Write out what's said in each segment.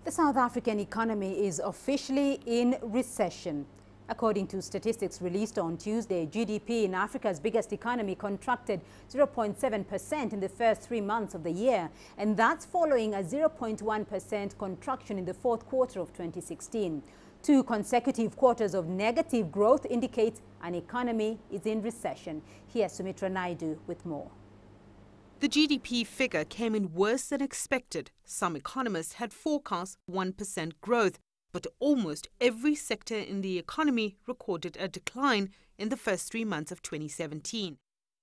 The South African economy is officially in recession. According to statistics released on Tuesday, GDP in Africa's biggest economy contracted 0.7% in the first 3 months of the year, and that's following a 0.1% contraction in the fourth quarter of 2016. 2 consecutive quarters of negative growth indicate an economy is in recession. Here's Sumitra Nydoo with more. The GDP figure came in worse than expected. Some economists had forecast 1% growth, but almost every sector in the economy recorded a decline in the first 3 months of 2017.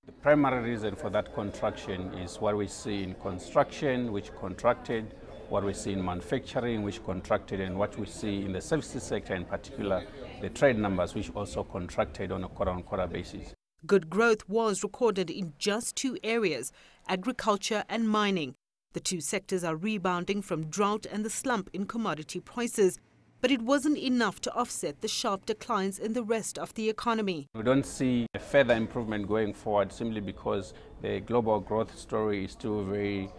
The primary reason for that contraction is what we see in construction, which contracted, what we see in manufacturing, which contracted, and what we see in the services sector, in particular, the trade numbers, which also contracted on a quarter-on-quarter basis. Good growth was recorded in just 2 areas, agriculture and mining. The 2 sectors are rebounding from drought and the slump in commodity prices, but it wasn't enough to offset the sharp declines in the rest of the economy. We don't see a further improvement going forward simply because the global growth story is still very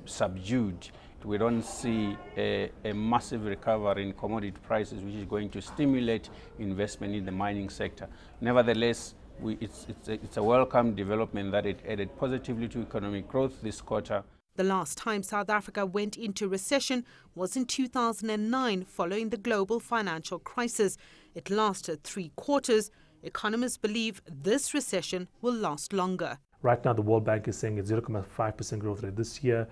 subdued. We don't see a massive recovery in commodity prices, which is going to stimulate investment in the mining sector. Nevertheless, it's a welcome development that it added positively to economic growth this quarter. The last time South Africa went into recession was in 2009 following the global financial crisis. It lasted 3 quarters. Economists believe this recession will last longer. Right now, the World Bank is saying it's 0.5% growth rate this year,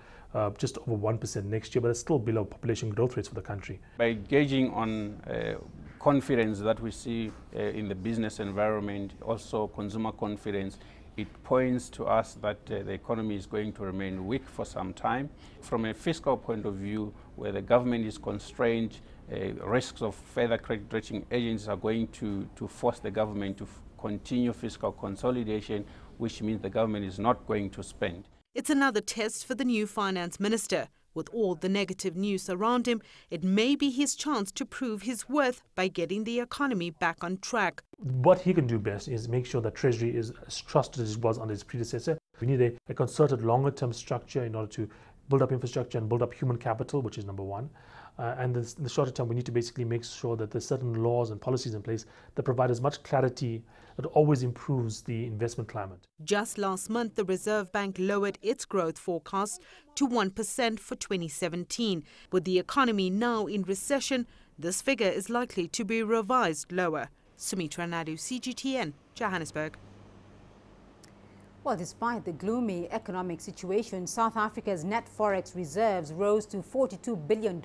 just over 1% next year, but it's still below population growth rates for the country. By gauging on confidence that we see in the business environment, also consumer confidence, it points to us that the economy is going to remain weak for some time. From a fiscal point of view, where the government is constrained, risks of further credit rating agencies are going to force the government to continue fiscal consolidation, which means the government is not going to spend. It's another test for the new finance minister. With all the negative news around him, it may be his chance to prove his worth by getting the economy back on track. What he can do best is make sure that Treasury is as trusted as it was under his predecessor. We need a concerted longer-term structure in order to build up infrastructure and build up human capital, which is number one. And in the shorter term, we need to basically make sure that there's certain laws and policies in place that provide as much clarity that always improves the investment climate. Just last month, the Reserve Bank lowered its growth forecast to 1% for 2017. With the economy now in recession, this figure is likely to be revised lower. Sumitra Nydoo, CGTN, Johannesburg. Well, despite the gloomy economic situation, South Africa's net forex reserves rose to $42 billion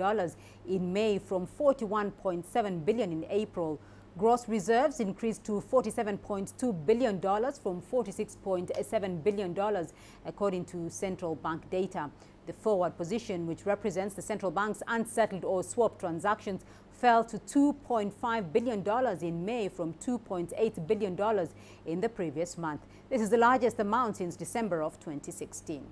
in May from $41.7 billion in April. Gross reserves increased to $47.2 billion from $46.7 billion, according to central bank data. The forward position, which represents the central bank's unsettled or swap transactions, fell to $2.5 billion in May from $2.8 billion in the previous month. This is the largest amount since December of 2016.